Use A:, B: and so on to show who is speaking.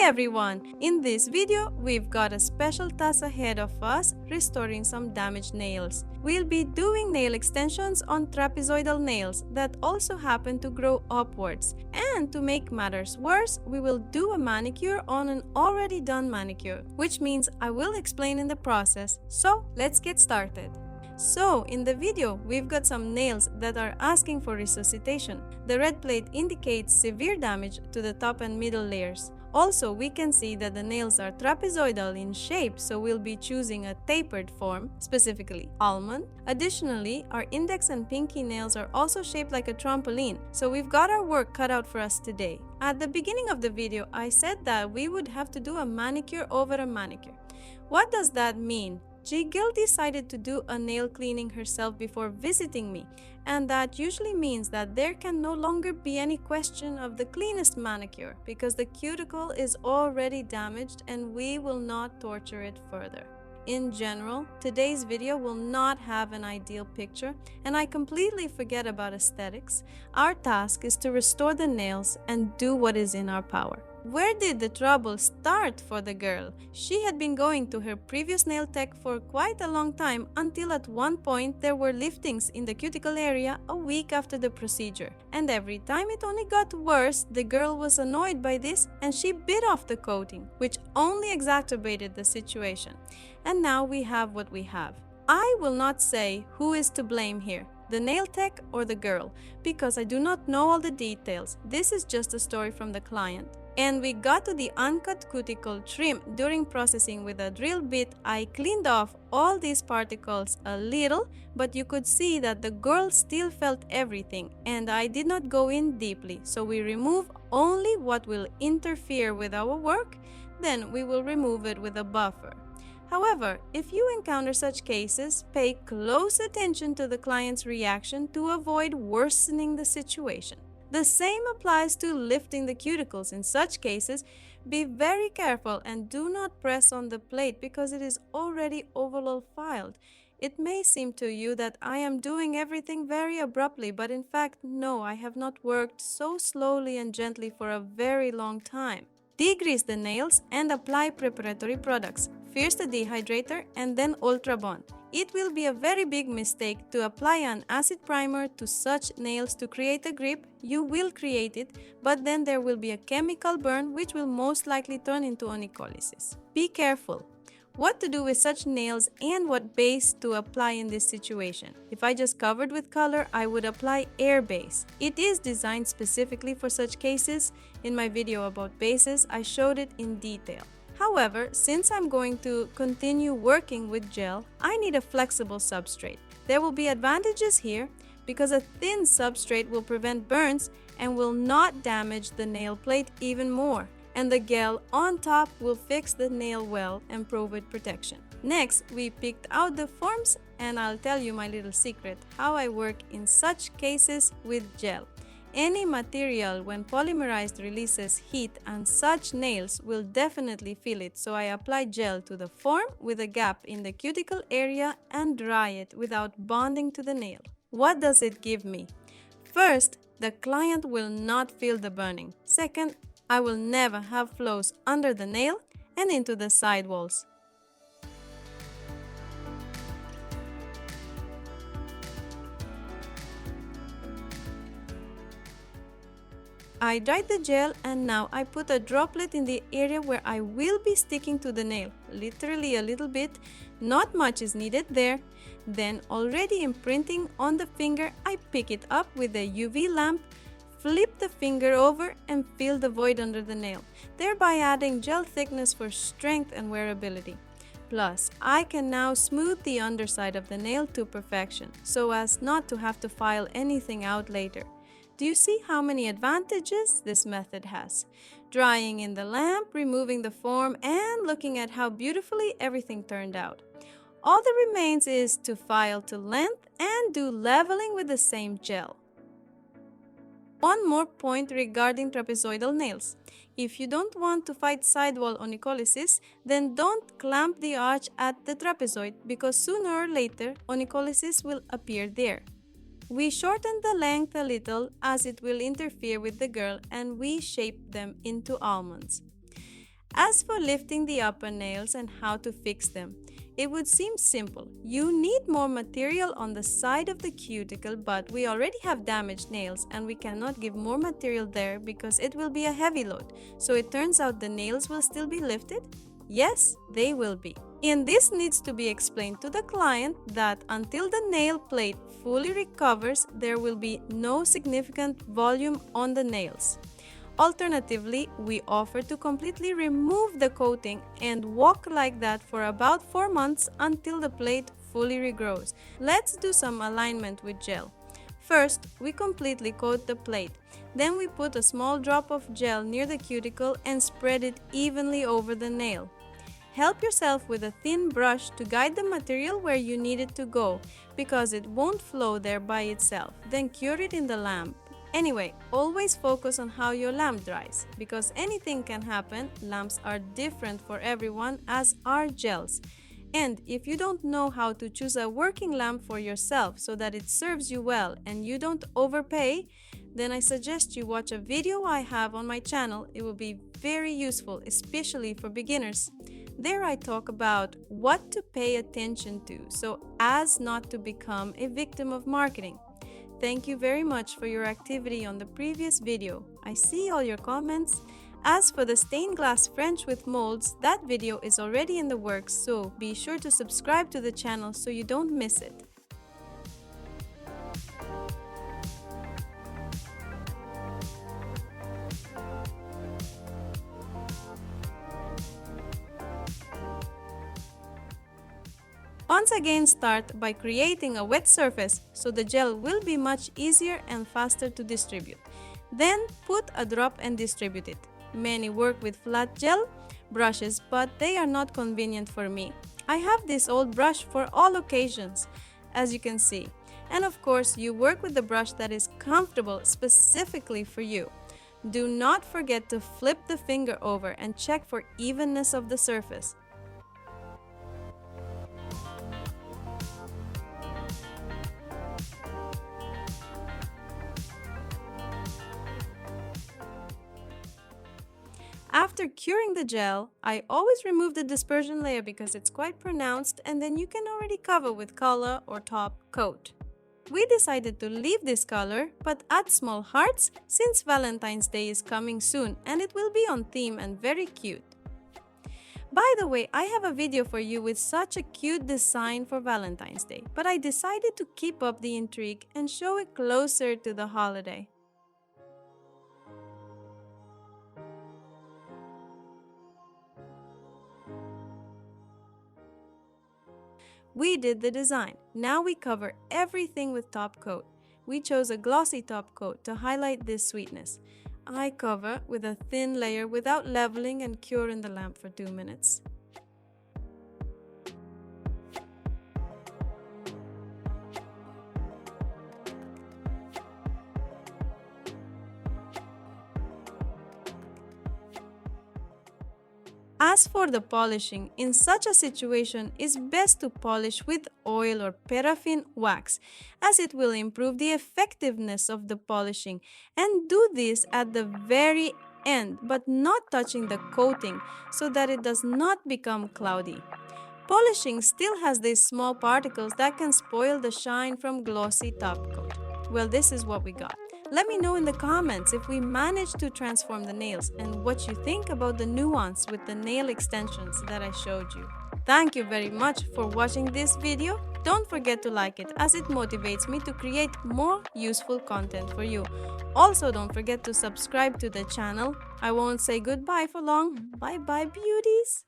A: everyone! In this video, we've got a special task ahead of us, restoring some damaged nails. We'll be doing nail extensions on trapezoidal nails that also happen to grow upwards. And to make matters worse, we will do a manicure on an already done manicure, which means I will explain in the process. So, let's get started. So, in the video, we've got some nails that are asking for resuscitation. The red plate indicates severe damage to the top and middle layers. Also, we can see that the nails are trapezoidal in shape, so we'll be choosing a tapered form, specifically almond. Additionally, our index and pinky nails are also shaped like a trampoline, so we've got our work cut out for us today. At the beginning of the video, I said that we would have to do a manicure over a manicure. What does that mean? Jiggle decided to do a nail cleaning herself before visiting me, and that usually means that there can no longer be any question of the cleanest manicure because the cuticle is already damaged and we will not torture it further. In general, today's video will not have an ideal picture, and I completely forget about aesthetics. Our task is to restore the nails and do what is in our power. Where did the trouble start for the girl? She had been going to her previous nail tech for quite a long time until at one point there were liftings in the cuticle area a week after the procedure. And every time it only got worse, the girl was annoyed by this and she bit off the coating, which only exacerbated the situation. And now we have what we have. I will not say who is to blame here, the nail tech or the girl, because I do not know all the details. This is just a story from the client. And we got to the uncut cuticle trim. During processing with a drill bit, I cleaned off all these particles a little, but you could see that the girl still felt everything, and I did not go in deeply. So we remove only what will interfere with our work, then we will remove it with a buffer. However, if you encounter such cases, pay close attention to the client's reaction to avoid worsening the situation. The same applies to lifting the cuticles. In such cases, be very careful and do not press on the plate because it is already overall filed. It may seem to you that I am doing everything very abruptly, but in fact, no, I have not worked so slowly and gently for a very long time. Degrease the nails and apply preparatory products. First a dehydrator and then Ultra Bond. It will be a very big mistake to apply an acid primer to such nails to create a grip. You will create it, but then there will be a chemical burn which will most likely turn into onycholysis. Be careful. What to do with such nails and what base to apply in this situation. If I just covered with color, I would apply air base. It is designed specifically for such cases. In my video about bases, I showed it in detail. However, since I'm going to continue working with gel, I need a flexible substrate. There will be advantages here because a thin substrate will prevent burns and will not damage the nail plate even more. And the gel on top will fix the nail well and provide protection. Next, we picked out the forms, and I'll tell you my little secret, how I work in such cases with gel. Any material when polymerized releases heat, and such nails will definitely feel it, so I apply gel to the form with a gap in the cuticle area and dry it without bonding to the nail. What does it give me? First, the client will not feel the burning. Second, I will never have flows under the nail and into the side walls. I dried the gel and now I put a droplet in the area where I will be sticking to the nail, literally a little bit, not much is needed there. Then already imprinting on the finger, I pick it up with a UV lamp, flip the finger over and fill the void under the nail, thereby adding gel thickness for strength and wearability. Plus, I can now smooth the underside of the nail to perfection, so as not to have to file anything out later. Do you see how many advantages this method has? Drying in the lamp, removing the form, and looking at how beautifully everything turned out. All that remains is to file to length and do leveling with the same gel. One more point regarding trapezoidal nails. If you don't want to fight sidewall onycholysis, then don't clamp the arch at the trapezoid because sooner or later onycholysis will appear there. We shortened the length a little as it will interfere with the girl, and we shaped them into almonds. As for lifting the upper nails and how to fix them, it would seem simple. You need more material on the side of the cuticle, but we already have damaged nails and we cannot give more material there because it will be a heavy load. So it turns out the nails will still be lifted? Yes, they will be. And this needs to be explained to the client that until the nail plate fully recovers, there will be no significant volume on the nails. Alternatively, we offer to completely remove the coating and walk like that for about 4 months until the plate fully regrows. Let's do some alignment with gel. First, we completely coat the plate. Then we put a small drop of gel near the cuticle and spread it evenly over the nail. Help yourself with a thin brush to guide the material where you need it to go, because it won't flow there by itself. Then cure it in the lamp. Anyway, always focus on how your lamp dries, because anything can happen. Lamps are different for everyone, as are gels. And if you don't know how to choose a working lamp for yourself so that it serves you well and you don't overpay, then I suggest you watch a video I have on my channel. It will be very useful, especially for beginners. There I talk about what to pay attention to so as not to become a victim of marketing. Thank you very much for your activity on the previous video. I see all your comments. As for the stained glass French with molds, that video is already in the works, so be sure to subscribe to the channel so you don't miss it. Once again, start by creating a wet surface so the gel will be much easier and faster to distribute. Then put a drop and distribute it. Many work with flat gel brushes, but they are not convenient for me. I have this old brush for all occasions, as you can see. And of course, you work with the brush that is comfortable specifically for you. Do not forget to flip the finger over and check for evenness of the surface. After curing the gel, I always remove the dispersion layer because it's quite pronounced, and then you can already cover with color or top coat. We decided to leave this color but add small hearts since Valentine's Day is coming soon and it will be on theme and very cute. By the way, I have a video for you with such a cute design for Valentine's Day, but I decided to keep up the intrigue and show it closer to the holiday. We did the design. Now we cover everything with top coat. We chose a glossy top coat to highlight this sweetness. I cover with a thin layer without leveling and cure in the lamp for 2 minutes. As for the polishing, in such a situation, it's best to polish with oil or paraffin wax, as it will improve the effectiveness of the polishing. And do this at the very end, but not touching the coating, so that it does not become cloudy. Polishing still has these small particles that can spoil the shine from glossy top coat. Well, this is what we got. Let me know in the comments if we managed to transform the nails and what you think about the nuance with the nail extensions that I showed you. Thank you very much for watching this video. Don't forget to like it, as it motivates me to create more useful content for you. Also, don't forget to subscribe to the channel. I won't say goodbye for long. Bye bye, beauties!